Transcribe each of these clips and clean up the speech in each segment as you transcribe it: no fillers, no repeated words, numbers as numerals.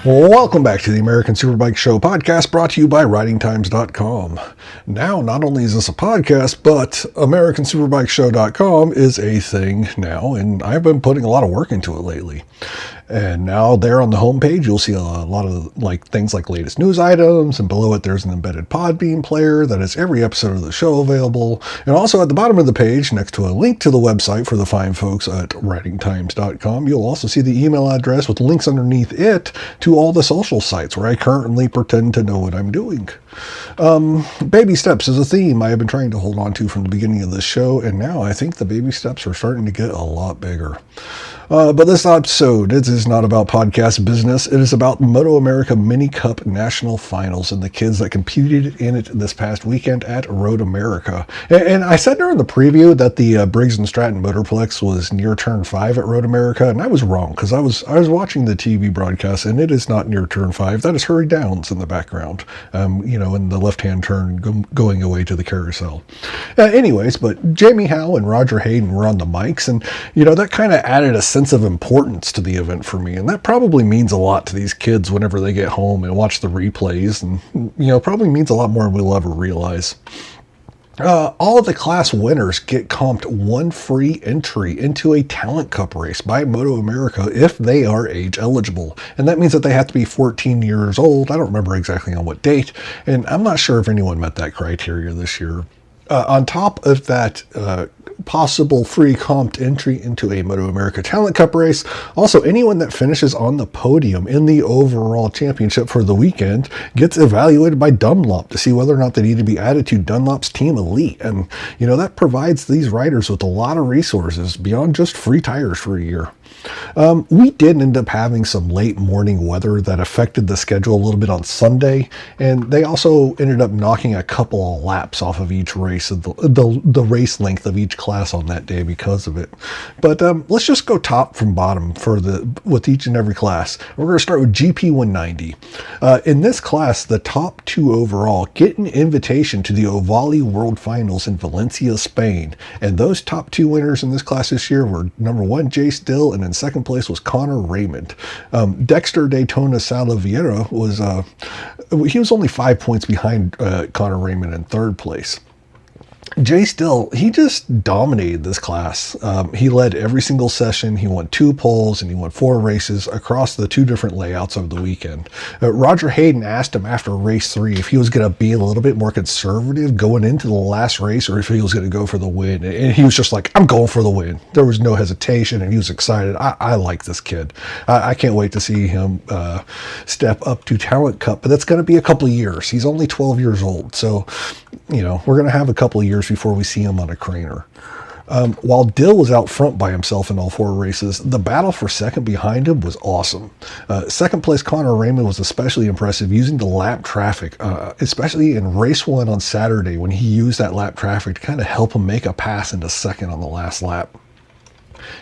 Welcome back to the American Superbike Show podcast, brought to you by RidingTimes.com. Now, not only is this a podcast, but AmericanSuperbikeShow.com is a thing now, and I've been putting a lot of work into it lately. And now there on the homepage, you'll see a lot of things like latest news items, and below it there's an embedded Podbean player that has every episode of the show available. And also at the bottom of the page, next to a link to the website for the fine folks at RidingTimes.com, you'll also see the email address with links underneath it to all the social sites where I currently pretend to know what I'm doing. Baby steps is a theme I have been trying to hold on to from the beginning of this show, and now I think the baby steps are starting to get a lot bigger. But this episode, it is not about podcast business. It is about MotoAmerica Mini Cup National Finals and the kids that competed in it this past weekend at Road America. And I said during the preview that the Briggs & Stratton Motorplex was near turn 5 at Road America, and I was wrong because I was watching the TV broadcast, and it is not near turn 5. That is Hurry Downs in the background, in the left-hand turn going away to the carousel. Anyways, but Jamie Howe and Roger Hayden were on the mics, and that kind of added a sense of importance to the event for me, and that probably means a lot to these kids whenever they get home and watch the replays, and probably means a lot more than we'll ever realize. All of the class winners get comped one free entry into a Talent Cup race by MotoAmerica if they are age eligible. And that means that they have to be 14 years old. I don't remember exactly on what date, and I'm not sure if anyone met that criteria this year. On top of that possible free comped entry into a MotoAmerica Talent Cup race, also anyone that finishes on the podium in the overall championship for the weekend gets evaluated by Dunlop to see whether or not they need to be added to Dunlop's Team Elite. And that provides these riders with a lot of resources beyond just free tires for a year. We did end up having some late morning weather that affected the schedule a little bit on Sunday, and they also ended up knocking a couple of laps off of each race, of the race length of each class on that day because of it. But let's just go top from bottom with each and every class. We're going to start with GP 190. In this class, the top two overall get an invitation to the Ohvale World Finals in Valencia, Spain, and those top two winners in this class this year were number 1 Jase, Dill, and in second place was Connor Raymond. Dexter Daytona Salaviera was only 5 points behind Connor Raymond in third place. Jase Dill, he just dominated this class. He led every single session. He won 2 poles and he won 4 races across the 2 different layouts of the weekend. Roger Hayden asked him after race 3 if he was going to be a little bit more conservative going into the last race or if he was going to go for the win. And he was just like, I'm going for the win. There was no hesitation and he was excited. I like this kid. I can't wait to see him step up to Talent Cup, but that's going to be a couple of years. He's only 12 years old. So, we're going to have a couple of years before we see him on a craner. While Dill was out front by himself in all 4 races, the battle for second behind him was awesome. Second place Connor Raymond was especially impressive using the lap traffic, especially in race 1 on Saturday when he used that lap traffic to kind of help him make a pass into second on the last lap.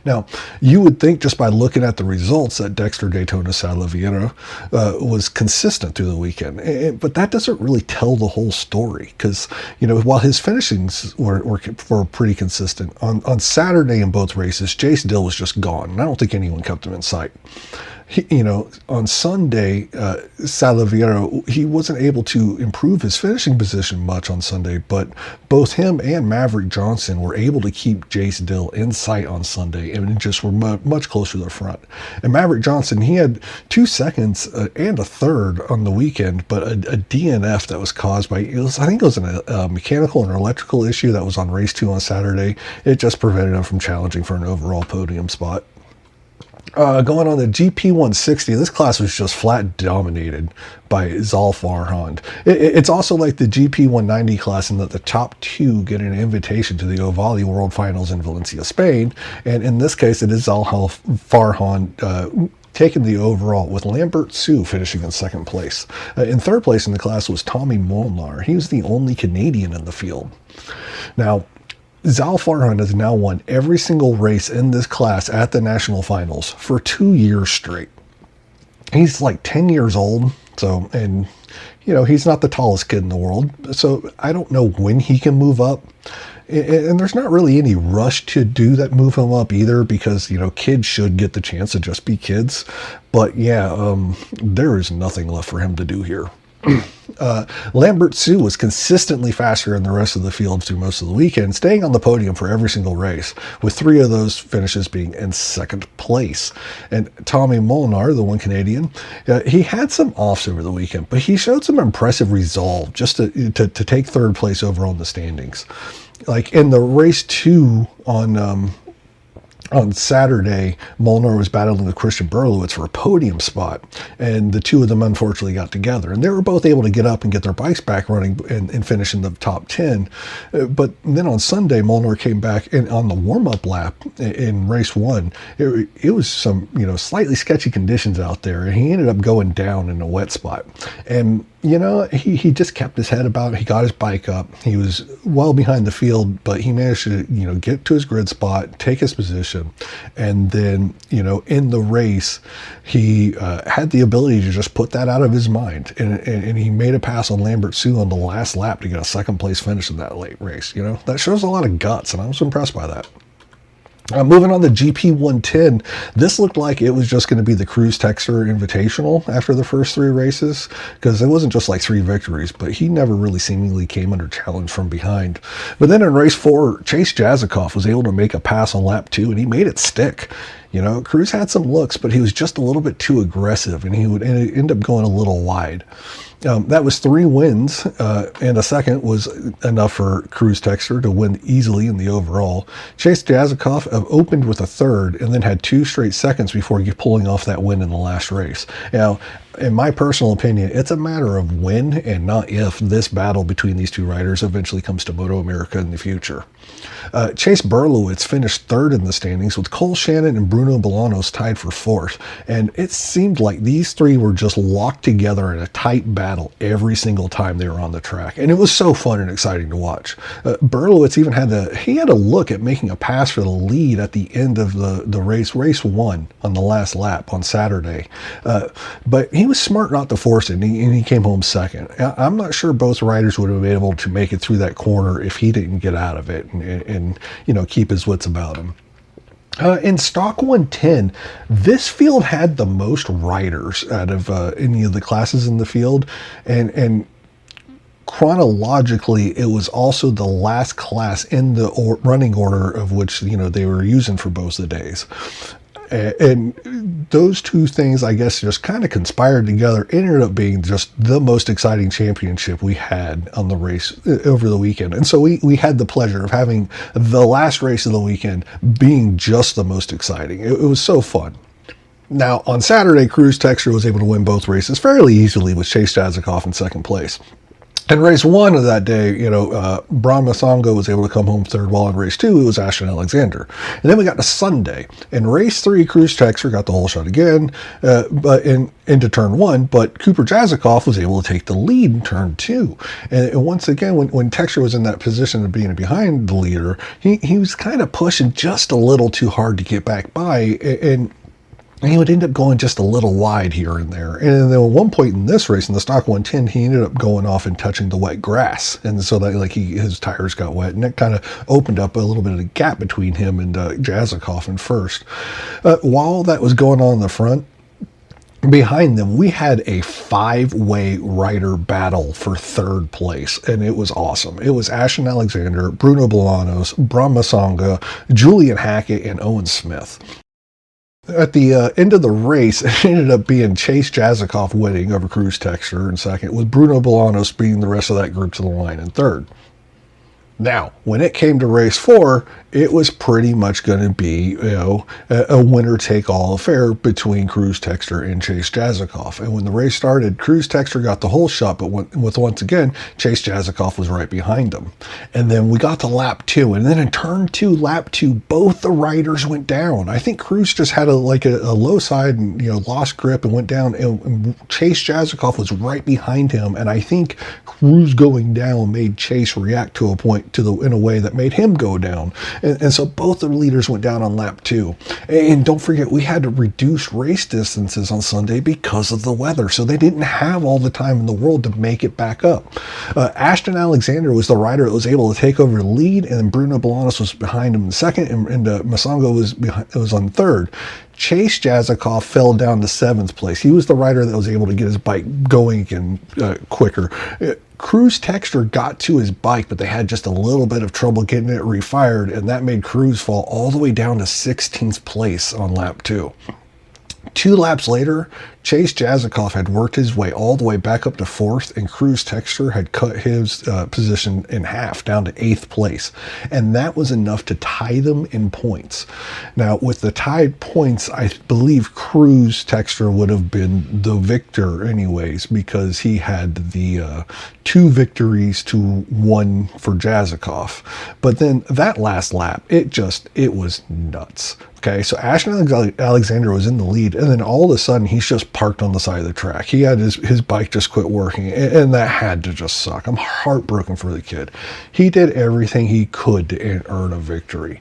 Now, you would think just by looking at the results that Dexter Daytona Salaviera was consistent through the weekend, but that doesn't really tell the whole story because, while his finishings were pretty consistent, on Saturday in both races, Jase Dill was just gone, and I don't think anyone kept him in sight. On Sunday, Salaviera, he wasn't able to improve his finishing position much on Sunday, but both him and Maverick Johnson were able to keep Jase Dill in sight on Sunday and just were much closer to the front. And Maverick Johnson, he had 2 seconds and a third on the weekend, but a DNF that was caused by, I think it was a mechanical and electrical issue that was on race 2 on Saturday. It just prevented him from challenging for an overall podium spot. Going on the GP 160, this class was just flat dominated by Zaal Farhand. It's also like the GP 190 class in that the top 2 get an invitation to the Ohvale World Finals in Valencia, Spain, and in this case it is Zaal Farhand taking the overall, with Lambert Sue finishing in second place. In third place in the class was Tommy Molnar. He was the only Canadian in the field. Now, Zaal Farhand has now won every single race in this class at the national finals for 2 years straight. He's like 10 years old, he's not the tallest kid in the world, so I don't know when he can move up. And there's not really any rush to do that, move him up either, because, kids should get the chance to just be kids. But yeah, there is nothing left for him to do here. Lambert Sue was consistently faster than the rest of the field through most of the weekend, staying on the podium for every single race, with 3 of those finishes being in second place. And Tommy Molinar, the one Canadian, he had some offs over the weekend, but he showed some impressive resolve just to take third place overall in the standings. Like in the race 2 on Saturday, Molnar was battling with Christian Berlowitz for a podium spot, and the two of them unfortunately got together, and they were both able to get up and get their bikes back running and finish in the top 10. But then on Sunday, Molnar came back, and on the warm-up lap in race 1, it was some slightly sketchy conditions out there, and he ended up going down in a wet spot. And he just kept his head about it. He got his bike up. He was well behind the field, but he managed to, get to his grid spot, take his position. And then, in the race, he had the ability to just put that out of his mind. And he made a pass on Lambert Sue on the last lap to get a second place finish in that late race. That shows a lot of guts, and I was impressed by that. Moving on to GP 110, this looked like it was just going to be the Cruz Texter Invitational after the first 3 races, because it wasn't just like 3 victories, but he never really seemingly came under challenge from behind. But then in race 4, Chase Jazikoff was able to make a pass on lap 2, and he made it stick. Cruz had some looks, but he was just a little bit too aggressive, and he would end up going a little wide. That was 3 wins, and a second was enough for Cruz Texter to win easily in the overall. Chase Jazikoff opened with a third and then had 2 straight seconds before pulling off that win in the last race. Now, in my personal opinion, it's a matter of when and not if this battle between these 2 riders eventually comes to MotoAmerica in the future. Chase Berlowitz finished 3rd in the standings, with Cole Shannon and Bruno Bolanos tied for 4th, and it seemed like these 3 were just locked together in a tight battle every single time they were on the track, and it was so fun and exciting to watch. Berlowitz even had a look at making a pass for the lead at the end of the race 1 on the last lap on Saturday, but he was smart not to force it, and he came home second. I'm not sure both riders would have been able to make it through that corner if he didn't get out of it and keep his wits about him. In stock 110, this field had the most riders out of any of the classes in the field, and chronologically, it was also the last class in the running order of which they were using for both the days. And those 2 things, I guess, just kind of conspired together. It ended up being just the most exciting championship we had on the race over the weekend. And so we had the pleasure of having the last race of the weekend being just the most exciting. It was so fun. Now, on Saturday, Cruz Texter was able to win both races fairly easily, with Chase Jazikoff in second place. In race 1 of that day, Bram Masongo was able to come home 3rd, while in race 2, it was Ashton Alexander. And then we got to Sunday. In race 3, Cruz Texter got the whole shot again, but into turn 1, but Cooper Jazikoff was able to take the lead in turn 2. And once again, when Texter was in that position of being behind the leader, he was kind of pushing just a little too hard to get back by, and he would end up going just a little wide here and there. And then at one point in this race, in the stock 110, he ended up going off and touching the wet grass. And so that his tires got wet, and it kind of opened up a little bit of a gap between him and Jazikoff in first. While that was going on in the front, behind them, we had a 5-way rider battle for 3rd place, and it was awesome. It was Ashton Alexander, Bruno Bolanos, Bram Masonga, Julian Hackett, and Owen Smith. At the end of the race, it ended up being Chase Jazikoff winning over Cruz Texter in second, with Bruno Bolanos beating the rest of that group to the line in 3rd. Now, when it came to race 4, it was pretty much going to be, a winner-take-all affair between Cruz Texter and Chase Jazikoff. And when the race started, Cruz Texter got the whole shot, but once again, Chase Jazikoff was right behind him. And then we got to lap 2, and then in turn 2, lap 2, both the riders went down. I think Cruz just had a low side and lost grip and went down, and Chase Jazikoff was right behind him. And I think Cruz going down made Chase react to a point point in a way that made him go down. And so both the leaders went down on lap 2. And don't forget, we had to reduce race distances on Sunday because of the weather. So they didn't have all the time in the world to make it back up. Ashton Alexander was the rider that was able to take over the lead, and Bruno Bolanos was behind him in second, and Masongo was on third. Chase Jazikoff fell down to 7th place. He was the rider that was able to get his bike going again quicker. Cruz Texter got to his bike, but they had just a little bit of trouble getting it refired, and that made Cruz fall all the way down to 16th place on lap 2. 2 laps later, Chase Jazikoff had worked his way all the way back up to 4th, and Cruz Texter had cut his position in half down to 8th place. And that was enough to tie them in points. Now, with the tied points, I believe Cruz Texter would have been the victor anyways, because he had the 2 victories to 1 for Jazikoff. But then that last lap, it was nuts. Okay, so Ashton Alexander was in the lead, and then all of a sudden he's just parked on the side of the track. He had his bike just quit working, and that had to just suck. I'm heartbroken for the kid. He did everything he could to earn a victory.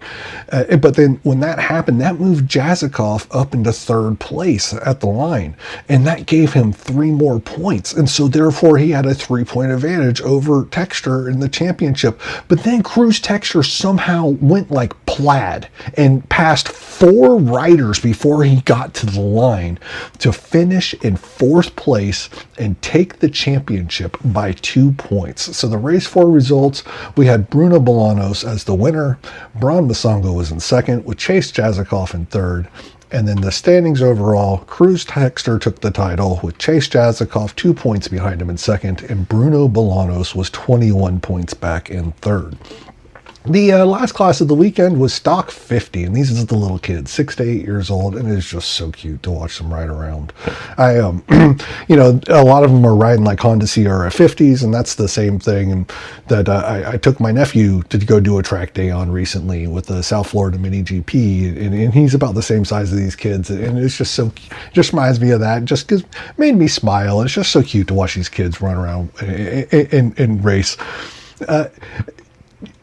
But then when that happened, that moved Jazikoff up into 3rd place at the line, and that gave him 3 more points. And so therefore he had a 3-point advantage over Texter in the championship. But then Cruz Texter somehow went like plaid and passed 4 riders before he got to the line to finish in 4th place and take the championship by 2 points. So the race 4 results, we had Bruno Bolanos as the winner. Bron Masongo was in 2nd, with Chase Jazikoff in 3rd. And then the standings overall, Cruz Texter took the title with Chase Jazikoff 2 points behind him in 2nd, and Bruno Bolanos was 21 points back in 3rd. The last class of the weekend was Stock 50, and these are the little kids, 6 to 8 years old, and it's just so cute to watch them ride around. I, a lot of them are riding like Honda CRF 50s, and that's the same thing. And that I took my nephew to go do a track day on recently with the South Florida Mini GP, and he's about the same size as these kids, and it's just just reminds me of that. Just made me smile. It's just so cute to watch these kids run around and race.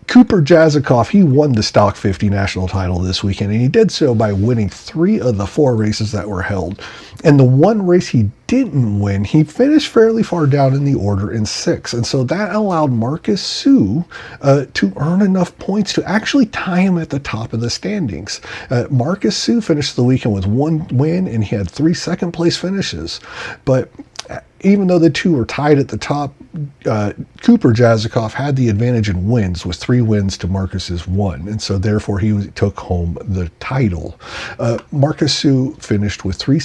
Cooper Jazikoff, he won the Stock 50 national title this weekend, and he did so by winning 3 of the 4 races that were held. And the one race he didn't win, he finished fairly far down in the order in 6th. And so that allowed Marcus Sue to earn enough points to actually tie him at the top of the standings. Marcus Sue finished the weekend with 1 win, and he had 3 second-place finishes. But even though the 2 were tied at the top, Cooper Jazikoff had the advantage in wins with 3 wins to Marcus's 1, and so therefore he took home the title. Marcus Sue finished with 3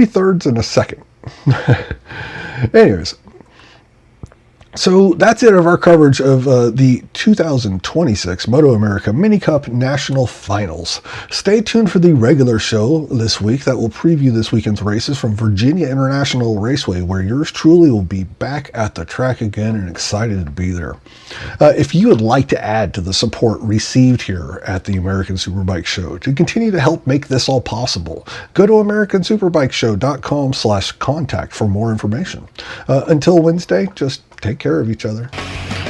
thirds and a second. Anyways. So that's it of our coverage of the 2026 MotoAmerica Mini Cup National Finals. Stay tuned for the regular show this week that will preview this weekend's races from Virginia International Raceway, where yours truly will be back at the track again and excited to be there. If you would like to add to the support received here at the American Superbike Show to continue to help make this all possible, go to AmericanSuperbikeShow.com/contact for more information. Until Wednesday, just take care of each other.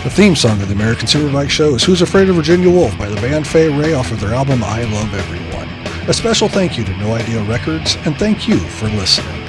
The theme song of the American Superbike Show is Who's Afraid of Virginia Wolf by the band Fay Ray off of their album I Love Everyone. A special thank you to No Idea Records, and thank you for listening.